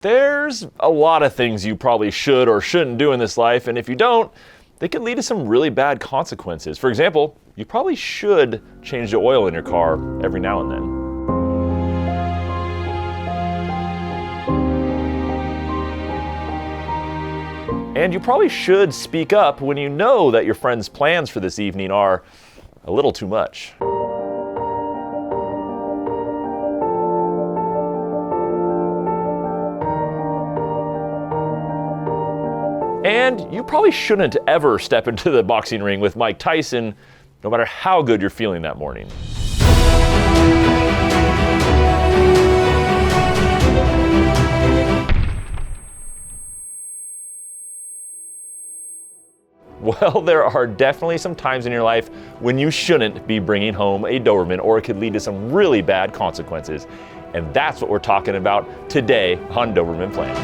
There's a lot of things you probably should or shouldn't do in this life, and if you don't, they could lead to some really bad consequences. For example, you probably should change the oil in your car every now and then. And you probably should speak up when you know that your friend's plans for this evening are a little too much. And you probably shouldn't ever step into the boxing ring with Mike Tyson, no matter how good you're feeling that morning. Well, there are definitely some times in your life when you shouldn't be bringing home a Doberman, or it could lead to some really bad consequences. And that's what we're talking about today on Doberman Plan.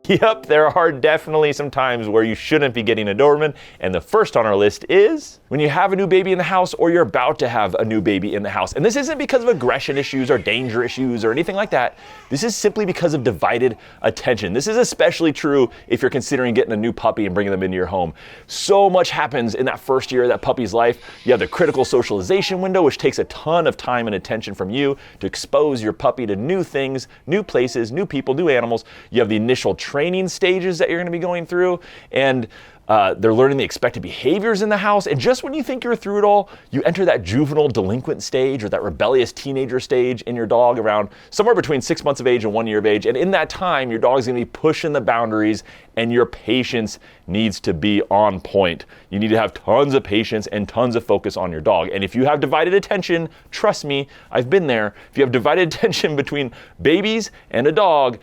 Yep, there are definitely some times where you shouldn't be getting a Doberman, and the first on our list is when you have a new baby in the house or you're about to have a new baby in the house. And this isn't because of aggression issues or danger issues or anything like that. This is simply because of divided attention. This is especially true if you're considering getting a new puppy and bringing them into your home. So much happens in that first year of that puppy's life. You have the critical socialization window, which takes a ton of time and attention from you to expose your puppy to new things, new places, new people, new animals. You have the initial training stages that you're going to be going through, and they're learning the expected behaviors in the house. And just when you think you're through it all, you enter that juvenile delinquent stage or that rebellious teenager stage in your dog around somewhere between 6 months of age and 1 year of age. And in that time, your dog's going to be pushing the boundaries, and your patience needs to be on point. You need to have tons of patience and tons of focus on your dog. And if you have divided attention, trust me, I've been there. If you have divided attention between babies and a dog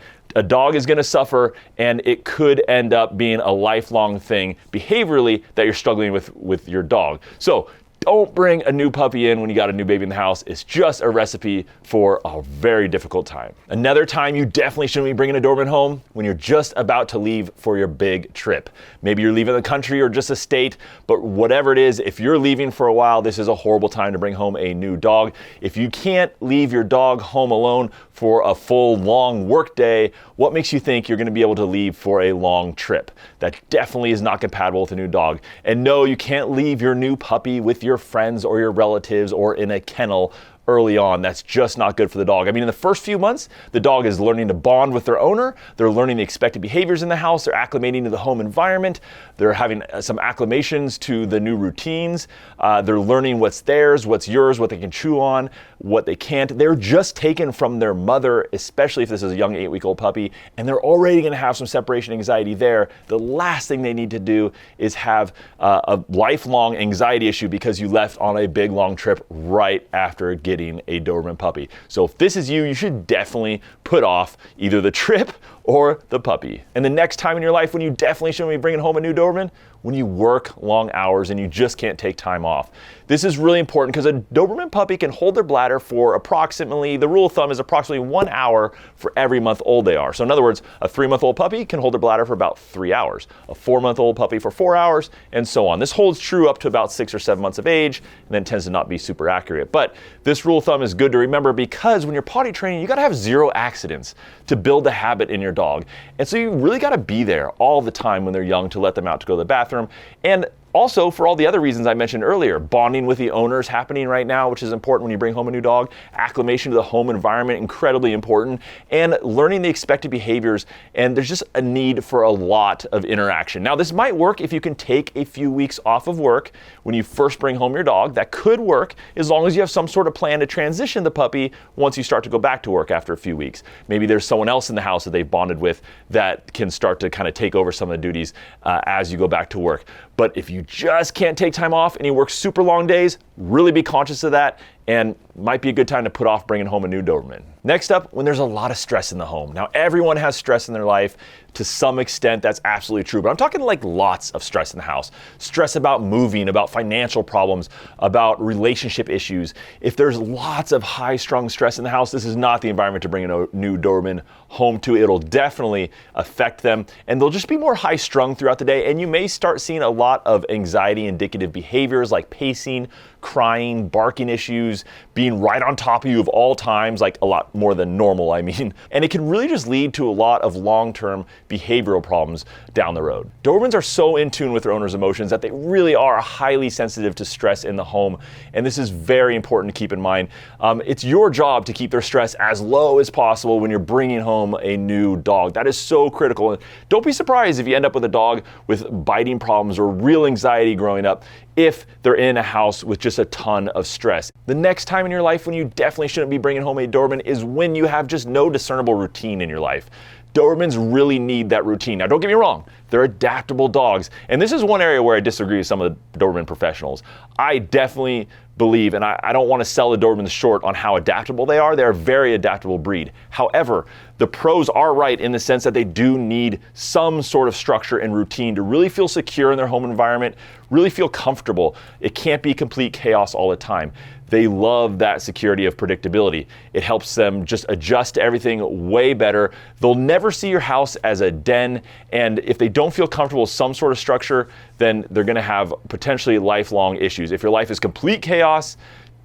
is going to suffer, and it could end up being a lifelong thing behaviorally that you're struggling with your dog. So don't bring a new puppy in when you got a new baby in the house. It's just a recipe for a very difficult time. Another time you definitely shouldn't be bringing a Doberman home when you're just about to leave for your big trip. Maybe you're leaving the country or just a state, but whatever it is, if you're leaving for a while, this is a horrible time to bring home a new dog. If you can't leave your dog home alone for a full long work day, what makes you think you're going to be able to leave for a long trip? That definitely is not compatible with a new dog. And no, you can't leave your new puppy with your friends or your relatives or in a kennel early on. That's just not good for the dog. I mean, in the first few months, the dog is learning to bond with their owner. They're learning the expected behaviors in the house. They're acclimating to the home environment. They're having some acclimations to the new routines. They're learning what's theirs, what's yours, what they can chew on, what they can't. They're just taken from their mother, especially if this is a young 8-week-old puppy, and they're already going to have some separation anxiety there. The last thing they need to do is have a lifelong anxiety issue because you left on a big, long trip right after getting a Doberman puppy. So if this is you, you should definitely put off either the trip or the puppy. And the next time in your life when you definitely shouldn't be bringing home a new Doberman, when you work long hours and you just can't take time off. This is really important because a Doberman puppy can hold their bladder for approximately, the rule of thumb is approximately 1 hour for every month old they are. So in other words, a 3-month-old puppy can hold their bladder for about 3 hours, a 4-month-old puppy for 4 hours, and so on. This holds true up to about 6 or 7 months of age, and then tends to not be super accurate. But this rule of thumb is good to remember because when you're potty training, you gotta have 0 accidents to build the habit in your dog. And so you really gotta be there all the time when they're young to let them out to go to the bathroom. And also, for all the other reasons I mentioned earlier, bonding with the owner is happening right now, which is important when you bring home a new dog. Acclimation to the home environment, incredibly important. And learning the expected behaviors. And there's just a need for a lot of interaction. Now, this might work if you can take a few weeks off of work when you first bring home your dog. That could work as long as you have some sort of plan to transition the puppy once you start to go back to work after a few weeks. Maybe there's someone else in the house that they've bonded with that can start to kind of take over some of the duties as you go back to work. But if you just can't take time off and you work super long days, really be conscious of that and might be a good time to put off bringing home a new Doberman. Next up, when there's a lot of stress in the home. Now, everyone has stress in their life. To some extent, that's absolutely true, but I'm talking like lots of stress in the house. Stress about moving, about financial problems, about relationship issues. If there's lots of high-strung stress in the house, this is not the environment to bring a new Doberman home to. It'll definitely affect them, and they'll just be more high-strung throughout the day, and you may start seeing a lot of anxiety-indicative behaviors like pacing, crying, barking issues, being right on top of you of all times, like a lot more than normal, I mean. And it can really just lead to a lot of long-term behavioral problems down the road. Dobermans are so in tune with their owner's emotions that they really are highly sensitive to stress in the home, and this is very important to keep in mind. It's your job to keep their stress as low as possible when you're bringing home a new dog. That is so critical. And don't be surprised if you end up with a dog with biting problems or real anxiety growing up if they're in a house with just a ton of stress. The next time in your life when you definitely shouldn't be bringing home a Doberman is when you have just no discernible routine in your life. Dobermans really need that routine. Now, don't get me wrong, they're adaptable dogs. And this is one area where I disagree with some of the Doberman professionals. I definitely believe, and I don't want to sell the Dobermans short on how adaptable they are. They're a very adaptable breed. However, the pros are right in the sense that they do need some sort of structure and routine to really feel secure in their home environment, really feel comfortable. It can't be complete chaos all the time. They love that security of predictability. It helps them just adjust to everything way better. They'll never see your house as a den, and if they don't feel comfortable with some sort of structure, then they're gonna have potentially lifelong issues. If your life is complete chaos,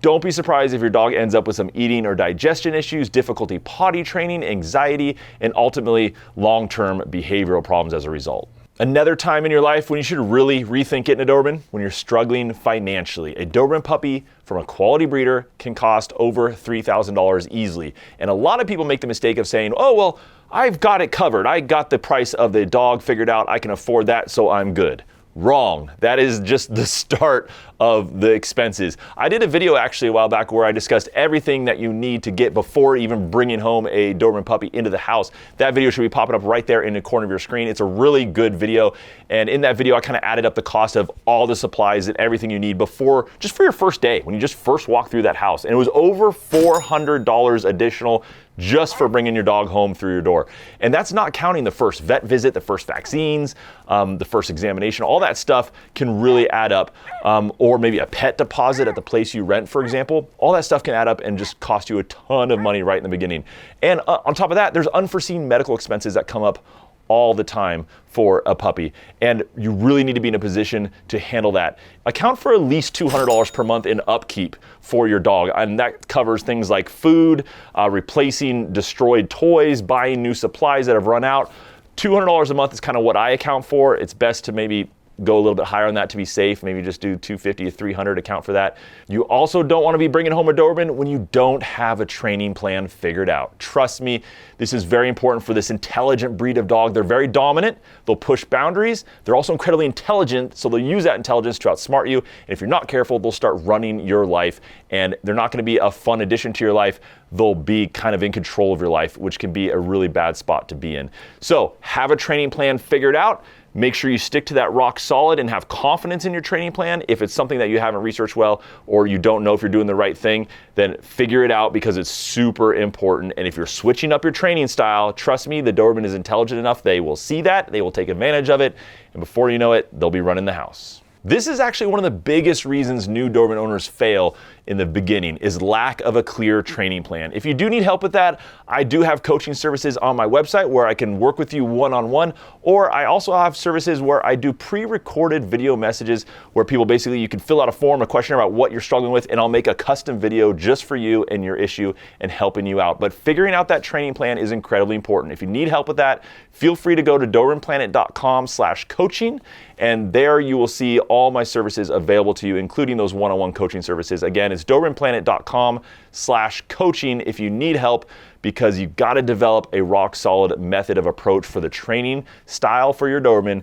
don't be surprised if your dog ends up with some eating or digestion issues, difficulty potty training, anxiety, and ultimately long-term behavioral problems as a result. Another time in your life when you should really rethink getting a Doberman, when you're struggling financially. A Doberman puppy from a quality breeder can cost over $3,000 easily. And a lot of people make the mistake of saying, oh, well, I've got it covered. I got the price of the dog figured out. I can afford that, so I'm good. Wrong. That is just the start of the expenses. I did a video actually a while back where I discussed everything that you need to get before even bringing home a Doberman puppy into the house. That video should be popping up right there in the corner of your screen. It's a really good video. And in that video, I kind of added up the cost of all the supplies and everything you need before, just for your first day, when you just first walk through that house. And it was over $400 additional just for bringing your dog home through your door. And that's not counting the first vet visit, the first vaccines, the first examination. All that stuff can really add up. Or maybe a pet deposit at the place you rent, for example. All that stuff can add up and just cost you a ton of money right in the beginning. And on top of that, there's unforeseen medical expenses that come up all the time for a puppy, and you really need to be in a position to handle that. Account for at least $200 per month in upkeep for your dog, and that covers things like food, replacing destroyed toys, buying new supplies that have run out. $200 a month is kind of what I account for. It's best to maybe go a little bit higher on that to be safe. Maybe just do $250 to $300, account for that. You also don't want to be bringing home a Doberman when you don't have a training plan figured out. Trust me, this is very important for this intelligent breed of dog. They're very dominant. They'll push boundaries. They're also incredibly intelligent, so they'll use that intelligence to outsmart you. And if you're not careful, they'll start running your life, and they're not going to be a fun addition to your life. They'll be kind of in control of your life, which can be a really bad spot to be in. So have a training plan figured out. Make sure you stick to that rock solid and have confidence in your training plan. If it's something that you haven't researched well or you don't know if you're doing the right thing, then figure it out because it's super important. And if you're switching up your training style, trust me, the Doberman is intelligent enough. They will see that, they will take advantage of it, and before you know it, they'll be running the house. This is actually one of the biggest reasons new Doberman owners fail in the beginning, is lack of a clear training plan. If you do need help with that, I do have coaching services on my website where I can work with you one-on-one, or I also have services where I do pre-recorded video messages where people basically, you can fill out a form, a questionnaire about what you're struggling with, and I'll make a custom video just for you and your issue and helping you out. But figuring out that training plan is incredibly important. If you need help with that, feel free to go to dobermanplanet.com/coaching, and there you will see all my services available to you, including those one-on-one coaching services. Again, it's dobermanplanet.com/coaching if you need help, because you've got to develop a rock-solid method of approach for the training style for your Doberman.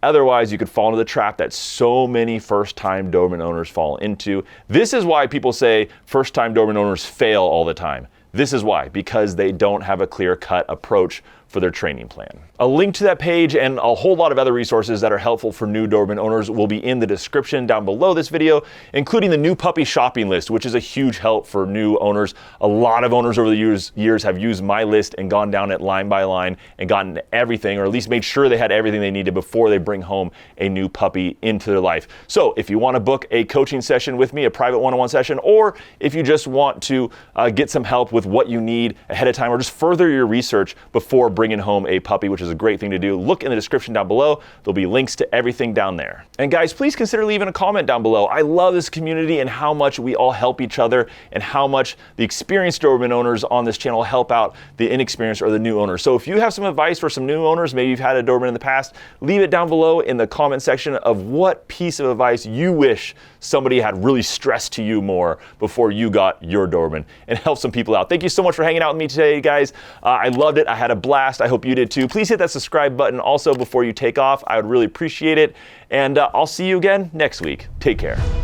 Otherwise, you could fall into the trap that so many first-time Doberman owners fall into. This is why people say first-time Doberman owners fail all the time. This is why, because they don't have a clear-cut approach for their training plan. A link to that page and a whole lot of other resources that are helpful for new Doberman owners will be in the description down below this video, including the new puppy shopping list, which is a huge help for new owners. A lot of owners over the years have used my list and gone down it line by line and gotten everything, or at least made sure they had everything they needed before they bring home a new puppy into their life. So if you want to book a coaching session with me, a private one-on-one session, or if you just want to get some help with what you need ahead of time, or just further your research before bringing home a puppy, which is a great thing to do, look in the description down below. There'll be links to everything down there. And guys, please consider leaving a comment down below. I love this community and how much we all help each other, and how much the experienced Doberman owners on this channel help out the inexperienced or the new owners. So if you have some advice for some new owners, maybe you've had a Doberman in the past, leave it down below in the comment section of what piece of advice you wish somebody had really stressed to you more before you got your Doberman, and help some people out. Thank you so much for hanging out with me today, guys. I loved it. I had a blast. I hope you did too. Please hit that subscribe button also before you take off. I would really appreciate it. And I'll see you again next week. Take care.